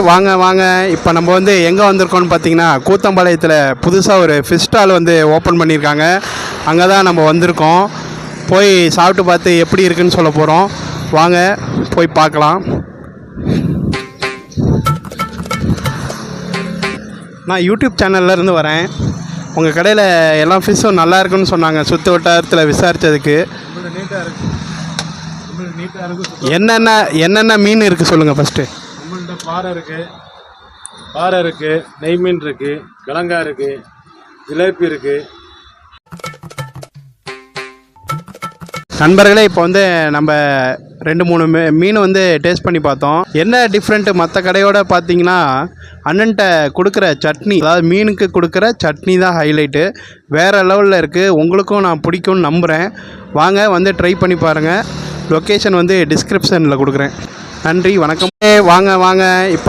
வாங்க வாங்க. இப்போ நம்ம வந்து எங்கே வந்திருக்கோம்னு பார்த்தீங்கன்னா, கூத்தம்பாளையத்தில் புதுசாக ஒரு ஃபிஷ் ஸ்டால் வந்து ஓப்பன் பண்ணியிருக்காங்க. அங்கே தான் நம்ம வந்திருக்கோம். போய் சாப்பிட்டு பார்த்து எப்படி இருக்குன்னு சொல்ல போகிறோம். வாங்க போய் பார்க்கலாம். நான் யூடியூப் சேனல்லேருந்து வரேன். உங்கள் கடையில் எல்லா ஃபிஷ்ஷும் நல்லா இருக்குன்னு சொன்னாங்க. சுற்று வட்டாரத்தில் விசாரித்ததுக்கு என்னென்ன மீன் இருக்குது சொல்லுங்கள் ஃபஸ்ட்டு. நம்மள்கிட்ட பாறை இருக்குது, நெய் மீன் இருக்குது, கிழங்கா இருக்குது, ஜிலேபி இருக்குது. நண்பர்களே, இப்போ வந்து நம்ம 2-3 மீன் வந்து டேஸ்ட் பண்ணி பார்த்தோம். என்ன டிஃப்ரெண்ட்டு மற்ற கடையோட பார்த்தீங்கன்னா, அண்ணன்ட்ட கொடுக்குற சட்னி, அதாவது மீனுக்கு கொடுக்குற சட்னி தான் ஹைலைட்டு. வேறு லெவலில் இருக்குது. உங்களுக்கும் நான் பிடிக்கும்னு நம்புகிறேன். வாங்க வந்து ட்ரை பண்ணி பாருங்கள். லொக்கேஷன் வந்து டிஸ்கிரிப்ஷனில் கொடுக்குறேன். நன்றி, வணக்கம். வாங்க வாங்க. இப்போ